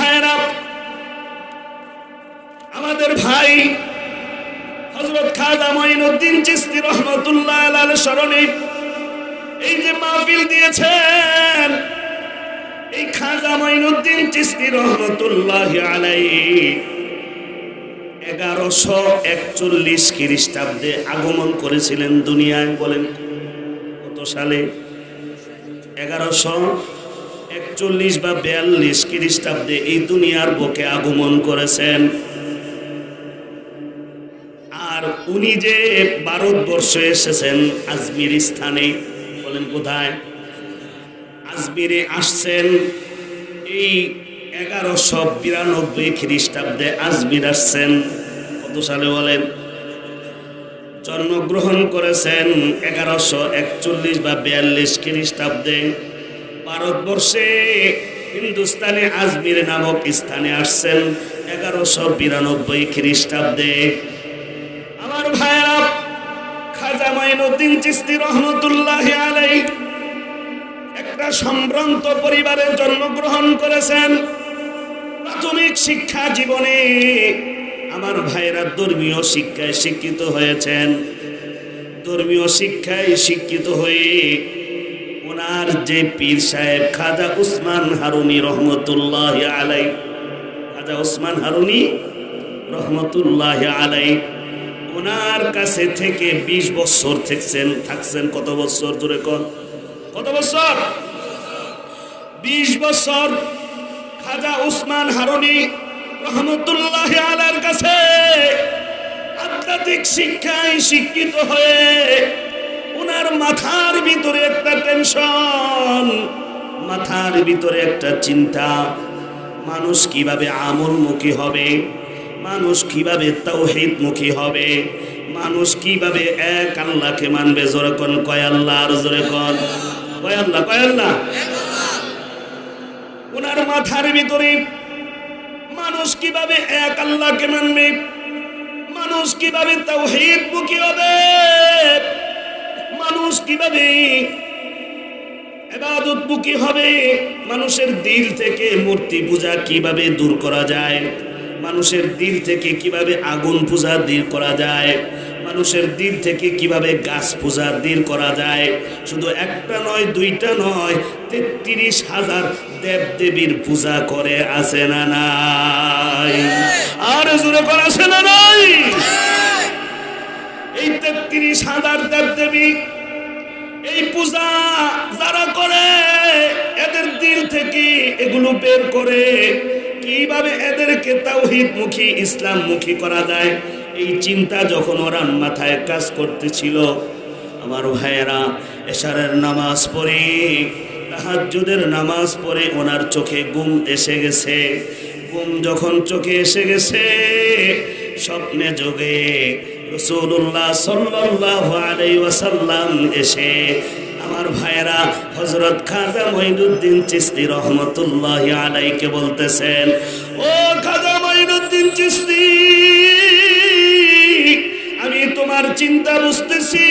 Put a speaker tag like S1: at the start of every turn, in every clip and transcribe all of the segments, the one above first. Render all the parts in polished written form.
S1: ভাইরা, আমাদের ভাই হযরত খাজা মঈনুদ্দিন চিশতি রহমাতুল্লাহ আলাইহির স্মরণে এই যে মাহফিল দিয়েছেন, এই খাজা মঈনুদ্দিন চিশতি রহমাতুল্লাহ আলাইহি 1141 খ্রিস্টাব্দে আগমন করেছিলেন দুনিয়ায়। বলেন কত সালে? 1141 বা 42 খ্রিস্টাব্দে এই দুনিয়ার বুকে আগমন করেছেন। আর উনি যে ভারতবর্ষে এসেছেন আজমির স্থানে, বলেন কোথায়? আজমিরে আসছেন এই 1192 খ্রিস্টাব্দে আজমির আসছেন। কত সালে বলেন? জন্মগ্রহণ করেছেন 1141 বা 42 খ্রিস্টাব্দে। ভারতবর্ষে হিন্দুস্তানে আজমির নামক স্থানে আসছেন 1192 খ্রিস্টাব্দে। আমার ভাইরা, খাজা মঈনুদ্দিন চিশতি রহমাতুল্লাহ আলাইহি একটা সম্ভ্রান্ত পরিবারে জন্মগ্রহণ করেছেন। প্রাথমিক শিক্ষা জীবনে আমার ভাইরা ধর্মীয় শিক্ষায় শিক্ষিত হয়েছেন। ধর্মীয় শিক্ষায় শিক্ষিত হয়ে ওনার যে পীর সাহেব খাজা উসমান হারুনি রহমতুল্লাহ আলাইহি, খাজা উসমান হারুনি রহমতুল্লাহ আলাইহি, ওনার কাছে থেকে 20 বছর থাকছেন। কত বছর? জোরে কোন কত বছর? 20 বছর খাজা উসমান হারুনি রহমতুল্লাহ আলাইহির কাছে আধ্যাত্মিক শিক্ষায় শিক্ষিত হয়ে ওনার মাথার ভিতরে একটা টেনশন, মাথার ভিতরে একটা চিন্তা, মানুষ কিভাবে আমলমুখী হবে, মানুষ কিভাবে তাওহীদমুখী হবে, মানুষ কিভাবে এক আল্লাহকে মানবে। জোরে কোন কয় আল্লাহ? আর জোরে কোন কয় আল্লাহ? কয় আল্লাহ? ওনার মাথার ভিতরে মানুষ কিভাবে এক আল্লাহকে মানবে, মানুষ কিভাবে তাওহীদমুখী হবে, মানুষ কিভাবে ইবাদতমুখী হবে, মানুষের দিল থেকে মূর্তি পূজা কিভাবে দূর করা যায়, মানুষের দিল থেকে কিভাবে আগুন পূজা দূর করা যায়, মানুষের দিল থেকে কিভাবে গাছ পূজা দূর করা যায়। শুধু একটা নয়, দুইটা নয়, 33,000 দেব দেবীর পূজা করে, আছে না নাই? আর জোরে করে আছে না নাই? এই 33,000 দেব দেবী এই পূজা যারা করে, এদের দিল থেকে এগুলো বের করে কিভাবে এদেরকে তাওহীদমুখী ইসলামমুখী করা যায়, এই চিন্তা যখন ওরা মাথায় কাজ করতেছিল, আমার ভাইয়েরা এশারের নামাজ পড়ে, তাহাজ্জুদের নামাজ পড়ে ওনার চোখে ঘুম এসে গেছে। ঘুম যখন চোখে এসে গেছে, স্বপ্নে যোগে রাসূলুল্লাহ সাল্লাল্লাহু আলাইহি ওয়াসাল্লাম এসে আমার ভাইয়েরা হযরত খাজা মঈনুদ্দিন চিশতি রহমাতুল্লাহ আলাইহিকে বলতেছেন, ও খাজা মঈনুদ্দিন চিশতি, আমি তোমার চিন্তা বুঝতেছি,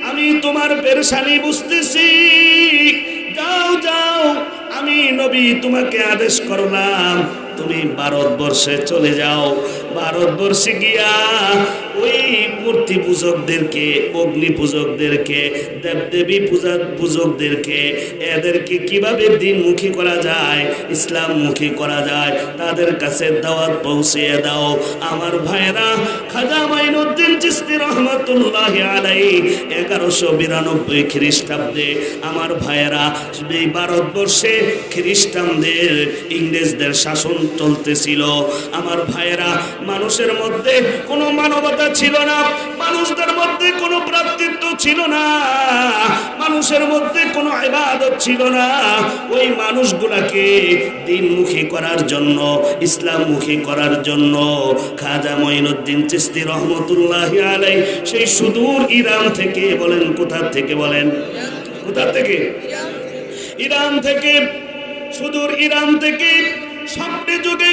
S1: আমি তোমার পেরেশানি বুঝতেছি। যাও যাও, আমি নবী তোমাকে আদেশ করলাম, তুমি ভারতবর্ষে চলে যাও। ভারতবর্ষে গিয়া ওই মূর্তি পূজকদেরকে, অগ্নি পূজকদেরকে, দেবদেবী পূজকদেরকে, এদেরকে কিভাবে দিনমুখী করা যায়, ইসলামমুখী করা যায়, তাদের কাছে দাওয়াত পৌঁছিয়ে দাও। আমার ভাইরা, খাজা মঈনুদ্দিন চিশতি রহমাতুল্লাহ আলাইহি 1192 খ্রিস্টাব্দে আমার ভাইয়েরা এই ভারতবর্ষে খ্রিস্টানদের, ইংরেজদের শাসন চলতেছিল। আমার ভাইয়েরা, মানুষের মধ্যে কোনো মানবতা ছিল না, মানুষদের মধ্যে কোনো ভ্রাতৃত্ব ছিল না, মানুষের মধ্যে কোনো ইবাদত ছিল না। ওই মানুষগুলাকে দ্বীনমুখী করার জন্য, ইসলামমুখী করার জন্য খাজা মঈনুদ্দিন চিশতি রহমতুল্লাহ আলাইহি সেই সুদূর ইরান থেকে, বলেন কোথা থেকে? বলেন কোথা থেকে? ইরান থেকে, সুদূর ইরান থেকে স্বপ্নে যুগে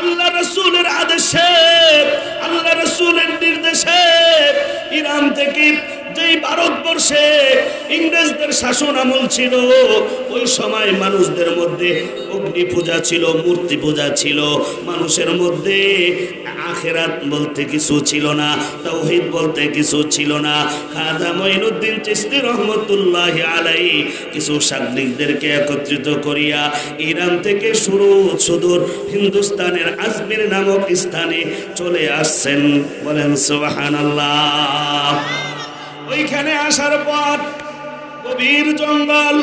S1: আল্লাহ রাসূলের আদেশে, আল্লাহ রাসূলের নির্দেশে ইরান থেকে যেই ভারতবর্ষে ইংরেজদের শাসন আমল ছিল, ওই সময় মানুষদের মধ্যে অগ্নি পূজা ছিল, মূর্তি পূজা ছিল, মানুষের মধ্যে আখেরাত বলতে কিছু ছিল না, তাওহীদ বলতে কিছু ছিল না। খাজা মঈনুদ্দিন চিশতি রহমতুল্লাহি আলাইহি কিছু সাগরিকদেরকে একত্রিত করিয়া ইরান থেকে সুদূর হিন্দুস্তানের আজমির নামক স্থানে চলে আসছেন। বলেন সুবহানাল্লাহ। ওইখানে আসার পর গভীর জঙ্গল,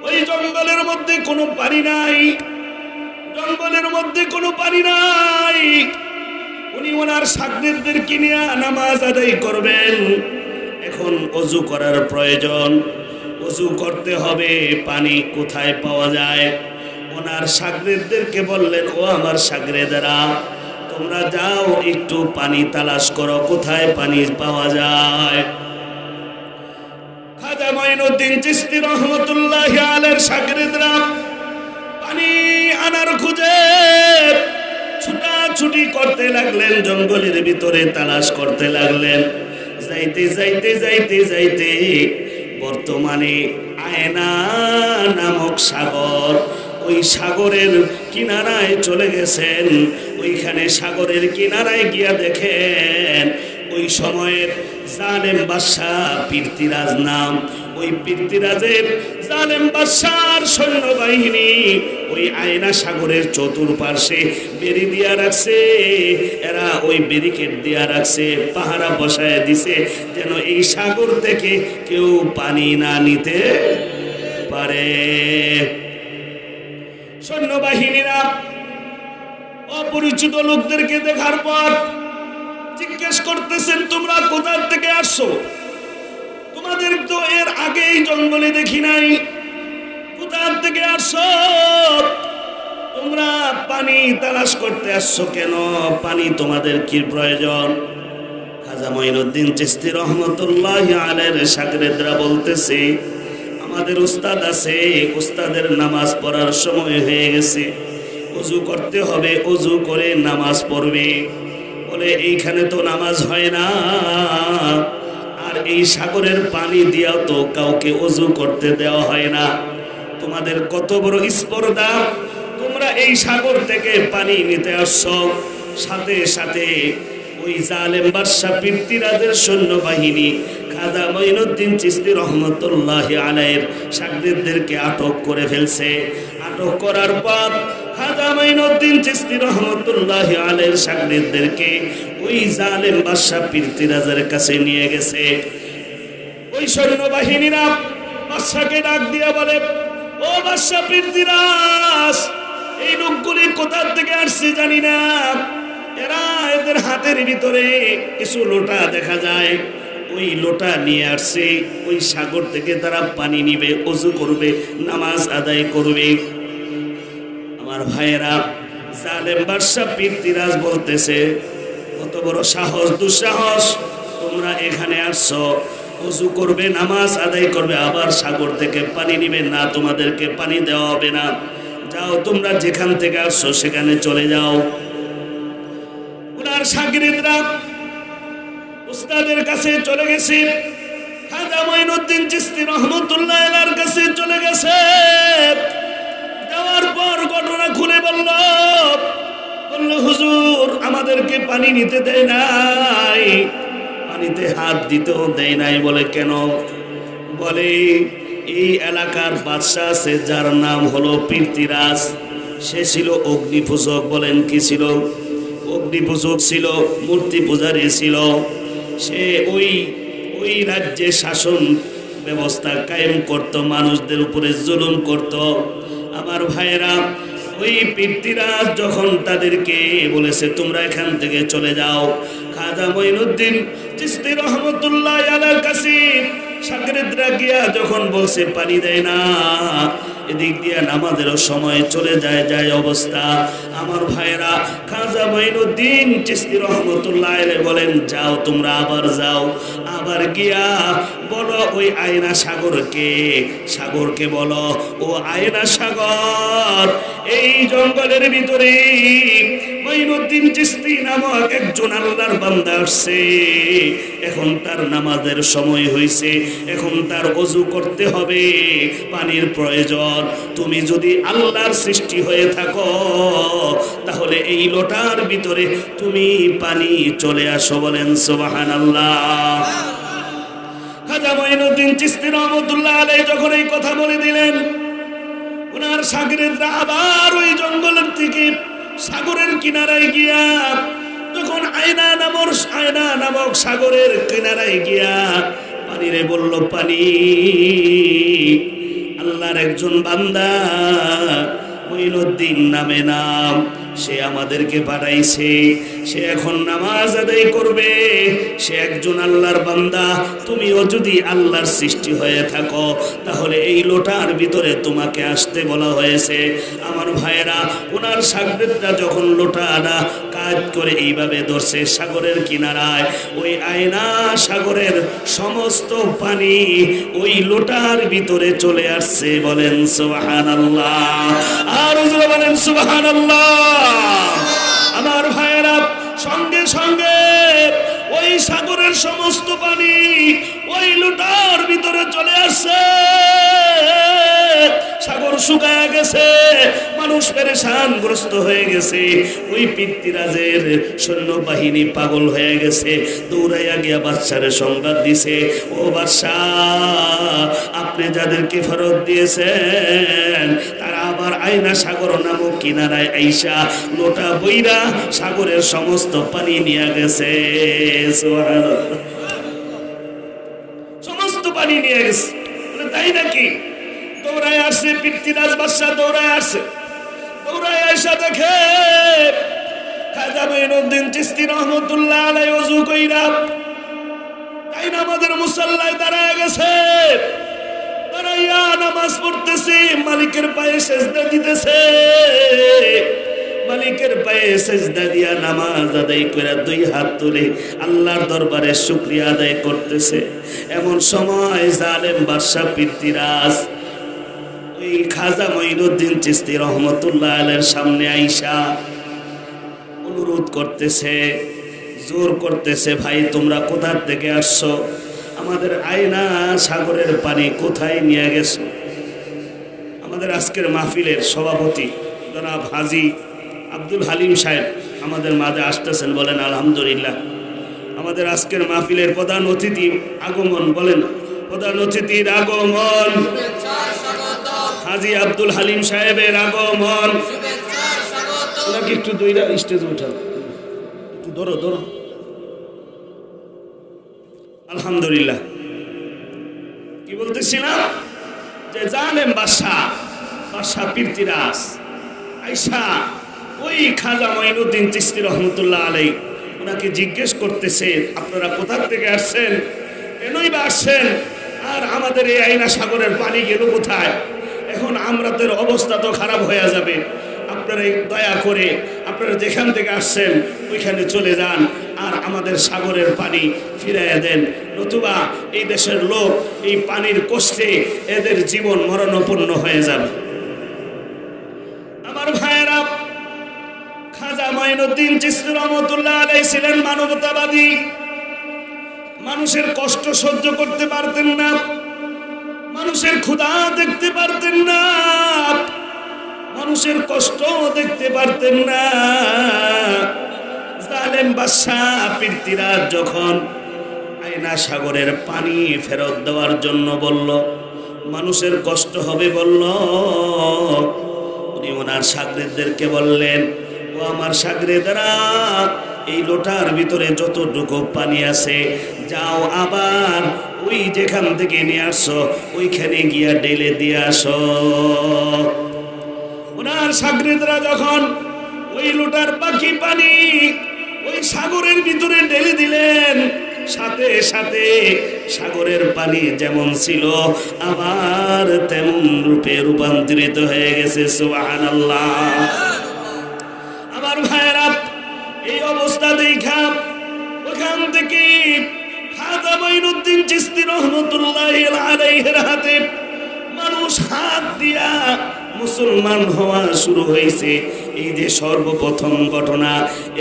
S1: ওই জঙ্গলের মধ্যে কোনো পানি নাই, জঙ্গলের মধ্যে কোনো পানি নাই। উনি ওনার সাগরেদদেরকে নিয়ে নামাজ আদায় করবেন। এখন ওযু করার প্রয়োজন, ওযু করতে হবে, পানি কোথায় পাওয়া যায়? ওনার সাগরেদদেরকে বললেন, ও আমার সাগরেদেরা, তোমরা যাও একটু পানি তালাশ করো, কোথায় পানি পাওয়া যায়। খাজা মঈনুদ্দিন চিশতি রহমতুল্লাহি আলাইহির সাগরেদরা পানি আনার খুঁজে ছুটাছুটি করতে লাগলেন, জঙ্গলের ভিতরে তালাশ করতে লাগলেন। যাইতে যাইতে যাইতে যাইতে বর্তমানে আয়না নামক সাগর, ওই সাগরের কিনারায় চলে গেছেন। ওইখানে সাগরের কিনারায় গিয়া দেখেন ওই সময়ের জালেম বাদশাহ পৃথ্বীরাজ নাম, ওই পৃথ্বীরাজের জালেম বাদশার সৈন্যবাহিনী ওই আয়না সাগরের চতুর্পার্শ্বে বেরি দিয়া রাখছে। এরা ওই ব্যারিকেড দিয়া রাখছে, পাহারা বসায় দিছে, যেন এই সাগর থেকে কেউ পানি না নিতে পারে। সৈন্যবাহিনীরা অপরিচিত লোকদেরকে দেখার পর জিজ্ঞেস করতেছেন, তোমরা কোথা থেকে আসছো? তোমাদের তো এর আগে এই জঙ্গলে দেখি নাই, কোথা থেকে আসছো? তোমরা পানি তালাশ করতে আসছো কেন? পানি তোমাদের কি প্রয়োজন? খাজা মঈনুদ্দিন চিশতি রহমতুল্লাহি আলাইহির সাগরেদরা বলতেছে, আমাদের উস্তাদ আছে, উস্তাদের নামাজ পড়ার সময় হয়ে গেছে, ওযু করতে হবে, ওযু করে নামাজ পড়বে। বলে এইখানে তো নামাজ হয় না, আর এই সাগরের পানি দিয়াও তো কাউকে ওযু করতে দেওয়া হয় না। তোমাদের কত বড় স্পর্ধা, তোমরা এই সাগর থেকে পানি নিতে আসছো। সাথে সাথে ওই জালেম বাদশা পৃথ্বীরাজের সৈন্যবাহিনী খাজা মঈনুদ্দিন চিশতি রহমতুল্লাহি আলাইহির সাগরেদদেরকে আটক করে ফেলছে। আটক করার পর খাজা মঈনুদ্দিন চিশতি রহমতুল্লাহি আলাইহির সাগরেদদেরকে ওই জালেম বাদশা পৃথ্বীরাজের কাছে নিয়ে গেছে। ওই সৈন্যবাহিনীরা বাদশাকে ডাক দিয়ে বলে, ও বাদশা পৃথ্বীরাজ, এই লোকগুলি কোথা থেকে আসছে জানি না, এরা এদের হাতের ভিতরে কিছু লোটা দেখা যায়, ওই লোটা নিয়ে আসছে, ওই সাগর থেকে তারা পানি নিবে, ওযু করবে, নামাজ আদায় করবে। আমার ভাইয়েরা, জালেম বাদশা পৃথ্বীরাজ বলতেছে, কত বড় সাহস, দুঃসাহস, তোমরা এখানে আসছো, ওযু করবে, নামাজ আদায় করবে, আবার সাগর থেকে পানি নিবে না, তোমাদেরকে পানি দেওয়া হবে না, যাও তোমরা যেখান থেকে আসছো সেখানে চলে যাও। ওনার সাগরেদরা উস্তাদের কাছে চলে গেছে, খাজা মঈনুদ্দিন চিশতি রহমতুল্লাহি আলাইহির কাছে চলে গেছে। যাওয়ার পর ঘটনা খুলে বলল, হুজুর আমাদেরকে পানি নিতে দেয় নাই, পানিতে হাত দিতেও দেয় নাই। বলে কেন? বলে এই এলাকার বাদশা আছে যার নাম হলো পৃথ্বীরাজ, সে ছিল অগ্নি পূজক। বলেন কি ছিল? অগ্নি পূজক ছিল, মূর্তি পূজারী ছিল। সে ওই রাজ্যে শাসন ব্যবস্থা কায়েম করত, মানুষদের উপরে জুলুম করত। আমার ভাইয়েরা, ওই পৃথ্বীরাজ যখন তাদেরকে বলেছে তোমরা এখান থেকে চলে যাও, খাজা মঈনুদ্দিন চিশতি রহমতুল্লাহি আলাইহির কাছে সাগরেদরা গিয়া যখন বলছে পানি দেয় না, এদিক দিয়ে নামাজেরও সময় চলে যায় অবস্থা। আমার ভাইয়েরা, খাজা মঈনুদ্দিন চিশতি রহমতুল্লাহি আলাইহি বলেন, যাও তোমরা, আবার যাও, আবার গিয়া বলো ওই আয়না সাগরকে বলো, ও আয়না সাগর, এই জঙ্গলের ভিতরে মঈনুদ্দিন চিশতি নামক একজন আল্লাহর বান্দা আসছে। এখন তার নামাজের সময় হয়েছে, এখন তার ওযু করতে হবে, পানির প্রয়োজন। তুমি যদি আল্লাহর সৃষ্টি হয়ে থাকো তাহলে এই লোটার ভিতরে তুমি পানি চলে আসো, বলেন সুবহানাল্লাহ। খাজা মঈনুদ্দিন চিশতি রহমাতুল্লাহ আলাইহি যখন এই কথা বলে দিলেন, ওনার শাগিরদরা আবার ওই জঙ্গলের থেকে সাগরের কিনারায় গিয়া, যখন আয়না নামক সাগরের কিনারায় গিয়া পানিরে বলল, পানি, আল্লাহর একজন বান্দা মঈনুদ্দিন নামে নাম, সে আমাদেরকে পাঠাইছে, সে এখন নামাজ আদায় করবে, সে একজন আল্লাহর বান্দা। তুমিও যদি আল্লাহর সৃষ্টি হয়ে থাকো তাহলে এই লোটার ভিতরে তোমাকে আসতে বলা হয়েছে। আমার ভাইয়েরা, ওনার শাগিরদরা যখন লোটাটা কাজ করে এইভাবে ধরছে সাগরের কিনারায়, ওই আয়না সাগরের সমস্ত পানি ওই লোটার ভিতরে চলে আসছে, বলেন সুবহানাল্লাহ। আর বলেন সুবহানাল্লাহ। আমার ভাইয়েরা, সঙ্গে সঙ্গে ওই সাগরের সমস্ত পানি ওই লোটার ভিতরে চলে আসছে। সাগর শুকায় গেছে, মানুষ পেরেশানগ্রস্ত হয়ে গেছে। ওই পিতৃরাজের সৈন্যবাহিনী পাগল হয়ে গেছে, দৌড়াইয়া গিয়া বাদশারে সংবাদ দিছে, ও বাদশাহ, আপনি যাদেরকে ফেরত দিয়েছেন তারা আবার আয়না সাগর নামক কিনারায় আইসা লোটা বইরা সাগরের সমস্ত পানি নিয়ে গেছে। সমস্ত পানি নিয়ে গেছে। তাই নাকি? দৌড়ায় আসে পিতৃরাজ বাদশাহ, দৌড়ায় আসে, দৌড়ায় আসা দেখে খাজা মঈনুদ্দিন চিশতি রহমাতুল্লাহ আলাইহি ওযু কইরা তাই নামাজের মুসাল্লায় দাঁড়ায় গেছে, দাঁড়াইয়া নামাজ পড়তেছে, মালিকের পায়ে সেজদা দিতেছে, মালিকের পায়ে সেজদা দিয়া নামাজ আদায় করে দুই হাত তুলে আল্লাহর দরবারে শুকরিয়া আদায় করতেছে। এমন সময় জালেম বাদশা পিতৃরাজ ওই খাজা মঈনুদ্দিন চিশতি রহমাতুল্লাহ আলাইহির সামনে আইসা অনুরোধ করতেছে, জোর করতেছে, ভাই তোমরা কোথা থেকে আসছো? আমাদের আয়না সাগরের পানি কোথায় নিয়ে গেছো? আমাদের আজকের মাহফিলের সভাপতি জনাব হাজী আব্দুল হালিম সাহেব আমাদের মাঝে আসতেছেন, বলেন আলহামদুলিল্লাহ। আমাদের আজকের মাহফিলের প্রধান অতিথি আগমন, বলেন প্রধান অতিথির আগমন, হাজী আব্দুল হালিম সাহেবের আগমন। ওনাকে একটু দুইটা স্টেজ উঠাও, একটু ধরো ধরো। আলহামদুলিল্লাহ। কি বলতেছিলাম? যে জালেম বাদশা পিতৃরাজ আইসা ওই খাজা মঈনুদ্দিন চিশতি রহমাতুল্লাহ আলাইহি ওনাকে জিজ্ঞেস করতেছে, আপনারা কোথা থেকে আসছেন, কেনই বা আসছেন, আর আমাদের এই আয়না সাগরের পানি গেল কোথায়? এখন আমাদের অবস্থা তো খারাপ হয়ে যাবে, আপনারা দয়া করে আপনারা যেখান থেকে আসছেন ওইখানে চলে যান আর আমাদের সাগরের পানি ফিরাইয়া দেন, নতুবা এই দেশের লোক এই পানির কষ্টে এদের জীবন মরণাপন্ন হয়ে যাবে। আমার ভাইয়েরা, খাজা মঈনুদ্দিন চিশতি রহমাতুল্লাহ আলাইহি ছিলেন মানবতাবাদী, মানুষের কষ্ট সহ্য করতে পারতেন না, মানুষের ক্ষুধা দেখতে পারতেন না, মানুষের কষ্ট দেখতে পারতেন না। জালেম বাদশাহ পিতৃরাজ যখন আয়না সাগরের পানি ফেরত দেওয়ার জন্য বলল, মানুষের কষ্ট হবে বলল, উনি ওনার শাগিরদেরকে বললেন, ও আমার শাগিরদেরা, এই লোটার ভিতরে যতটুকু পানি আছে যাও আবার ওই যেখান থেকে নিয়ে আসো ওইখানে গিয়া ঢেলে দিয়ে আসো। ওনার শাগিরদরা যখন ওই লোটার বাকি পানি ওই সাগরের ভিতরে ঢেলে দিলেন, সাথে সাথে সাগরের পানি যেমন ছিল আবার তেমন রূপে রূপান্তরিত হয়ে গেছে। সুবহানাল্লাহ। আমার ভাইয়েরা, এই অবস্থা দেখা ওখান থেকে খাজা মঈনুদ্দিন চিশতি রহমাতুল্লাহি আলাইহির হাতে মানুষ হাত দিয়া মুসলমান হওয়া শুরু হয়েছে। এই যে সর্বপ্রথম ঘটনা,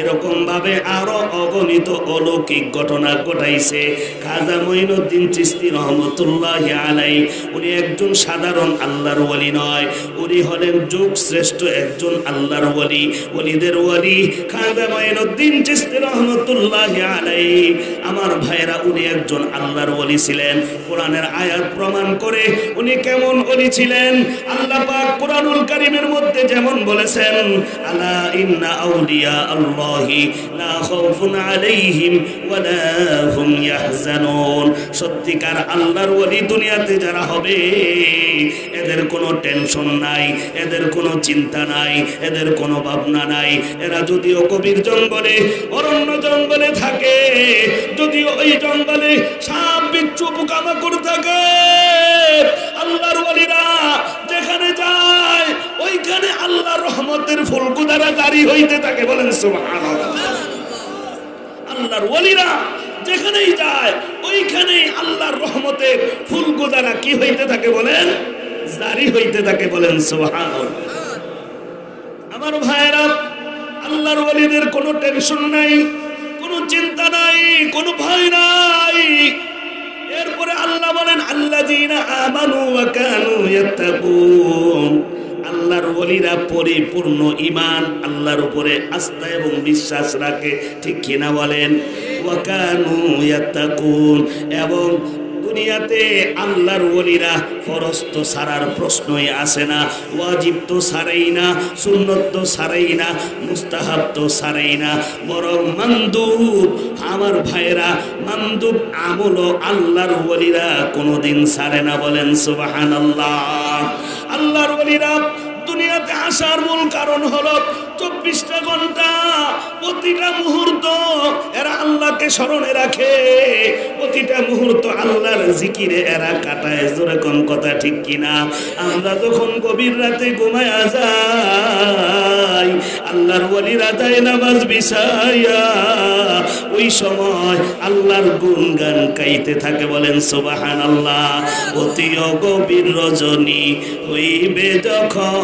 S1: এরকম ভাবে আরো অগণিত অলৌকিক ঘটনা ঘটাইছে। খাজা মঈনুদ্দিন চিশতি রহমতুল্লাহি আলাইহি উনি একজন সাধারণ আল্লাহর ওলি নয়, উনি হলেন যুগ শ্রেষ্ঠ একজন আল্লাহর ওলি, ওলিদের ওলি। খাজা মঈনুদ্দিন চিশতি রহমতুল্লাহি আলাইহি আমার ভাইরা উনি একজন আল্লাহর ওলি ছিলেন। কোরআনের আয়াত প্রমাণ করে উনি কেমন ওলি ছিলেন। আল্লাহ পাক কোরআনুল কারীমের মধ্যে যেমন বলেছেন, আলা ইন্না আউলিয়া আল্লাহি লা খাউফুন আলাইহিম ওয়া লা হুম ইয়াহজানুন। সত্যিকার আল্লাহর ওলি দুনিয়াতে যারা হবে এদের কোনো টেনশন নাই, এদের কোনো চিন্তা নাই, এদের কোনো ভাবনা নাই। এরা যদিও গভীর জঙ্গলে অরণ্য জঙ্গলে থাকে, যদিও ওই জঙ্গলে সাপ বিচ্ছু পোকামাকড় থাকে, আল্লাহর ওলিরা যেখানে যায় ওইখানে আল্লাহর রহমতের ফুলকুদারা জারি হইতে থাকে। বলেন সুবহানাল্লাহ। আল্লাহর ওলিরা যেখানেই যায় ওইখানেই আল্লাহর রহমতের ফুলকুদারা কি হইতে থাকে? বলেন জারি হইতে থাকে। বলেন সুবহানাল্লাহ। আমার ভাইরা, আল্লাহর ওলিদের কোনো টেনশন নাই, কোনো চিন্তা নাই, কোনো ভয় নাই। এরপরে আল্লাহ বলেন, আল্লাযীনা আমানু ওয়া কানু ইয়াত্তাকুন। আল্লাহর ওলিরা পরিপূর্ণ ঈমান, আল্লাহর উপরে আস্থা এবং বিশ্বাস রাখে, ঠিক কিনা বলেন? ওয়া কানু ইয়াত্তাকুন। এবং দুনিয়াতে আল্লাহর ওলিরা ফরজ তো ছাড়ার প্রশ্নই আসে না, ওয়াজিব তো ছাড়াই না, সুন্নত তো ছাড়াই না, মুস্তাহাব তো ছাড়াই না, বরং মানদুব। আমার ভাইরা, মানদুব আমলও আল্লাহর ওলিরা কোনোদিন ছাড়ে না। বলেন সুবহানাল্লাহ। আল্লাহর ওলিরা দুনিয়াতে আসার মূল কারণ হলো 24টা ঘন্টা প্রতিটা মুহূর্ত এরা আল্লাহকে স্মরণে রাখে, প্রতিটা মুহূর্ত আল্লাহর জিকিরে এরা কাটায়। জোরে কোন কথা, ঠিক কিনা? আমরা যখন গভীর রাতে ঘুমায়া যাই, আল্লাহর ওলিরা যায় নামাজ বিছাইয়া ওই সময় আল্লাহর গুণগান গাইতে থাকে। বলেন সুবহানাল্লাহ। অতি গভীর রজনী হইবে যখন,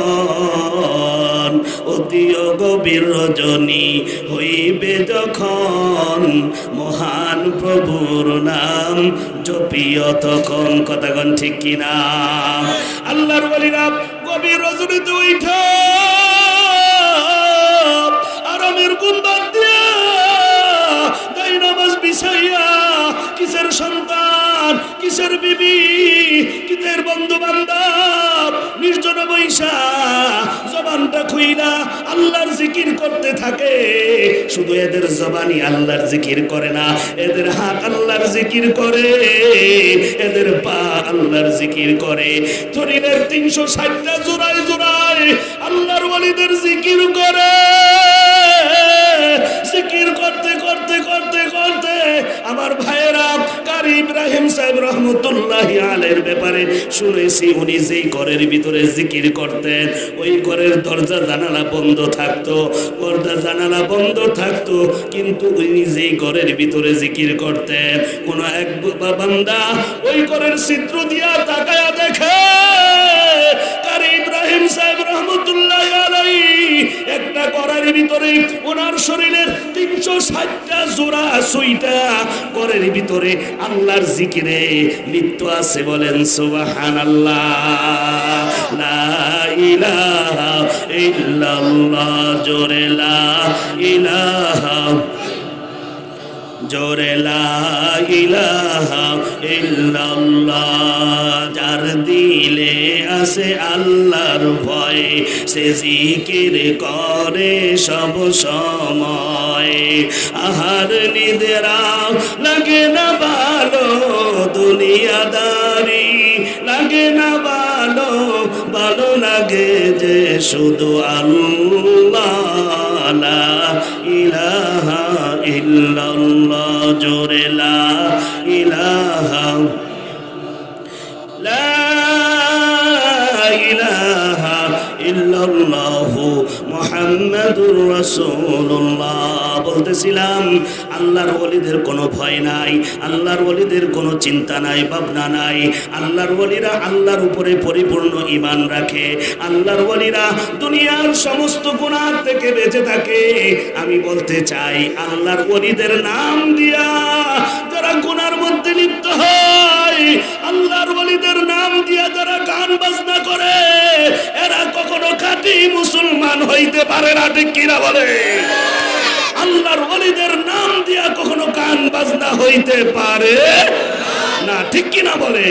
S1: অতি গভীর রজনী হইবে যখন, মহান প্রভুর নাম জপিও তখন। কথাগণ ঠিক কিনা? আল্লাহর ওলিরা গভীর রজনীতে উঠা আরামের গুণ বাদ দিয়া তাই নামাজ বিছাইয়া, কিসের সন্তান, কিসের বিবি, কিসের বন্ধু বান্ধব, নির্জন বৈশা জবানটা খুইলা আল্লাহর জিকির করতে থাকে। শুধু এদের জবানই আল্লাহর জিকির করে না, এদের হাত আল্লাহর জিকির করে, এদের পা আল্লাহর জিকির করে। শরীরের 360টা জোড়ায় জোড়ায় আল্লাহর ওলিদের জিকির করে। জিকির করতে করতে করতে করতে আমার ভাইয়েরা, কারি ইব্রাহিম সাহেব রহমতুল্লাহি আলাইহির ব্যাপারে শুনেছি, উনি যেই ঘরের ভিতরে জিকির করতেন ওই ঘরের দরজা জানালা বন্ধ থাকতো, পর্দা জানালা বন্ধ থাকতো, কিন্তু উনি যেই ঘরের ভিতরে জিকির করতেন কোন এক বান্দা ওই ঘরের চিত্র দিয়া তাকায়া দেখে কারি ইব্রাহিম সাহেব রহমতুল্লাহি আলাইহি একটা ঘরের ভিতরে ওনার শরীরের 360টা জোড়া সুইটা ঘরের ভিতরে আল্লাহর জিকিরে লিপ্ত আছে। বলেন সুবহানাল্লাহ। লা ইলাহা ইল্লাল্লাহ। জোরে লা ইলাহা, জোরে লা ইলাহা ইল্লাল্লাহ। যার দিলে আছে আল্লাহর ভয়, সে জিকির করে সব সময়। আহার নিদেরা লাগে না ভালো, দুনিয়াদারি লাগে না ভালো, ভালো লাগে যে শুধু আল্লাহ। লা ইলাহা ইল্লাল্লাহ। জোরে লা ইলাহা, লা ইলাহা ইল্লাল্লাহু মুহাম্মাদুর রাসূলুল্লাহ। বলতেছিলাম আল্লাহর ওলিদের কোনো ভয় নাই, আল্লাহর ওলিদের কোনো চিন্তা নাই, ভাবনা নাই। আল্লাহর ওলিরা আল্লাহর উপরে পরিপূর্ণ ঈমান রাখে। আল্লাহর ওলিরা দুনিয়ার সমস্ত গুনাহ থেকে বেঁচে থাকে। আমি বলতে চাই আল্লাহর ওলিদের নাম দিয়া যারা গুনার মধ্যে লিপ্ত হয়, আল্লাহর ওলিদের নাম দিয়া যারা গান বাজনা করে, এরা কখনো খাঁটি মুসলমান হইতে পারে না। ঠিক কিনা বলে? আল্লাহর ওলিদের নাম দিয়া কখনো গান বাজনা হইতে পারে না। ঠিক কিনা বলে?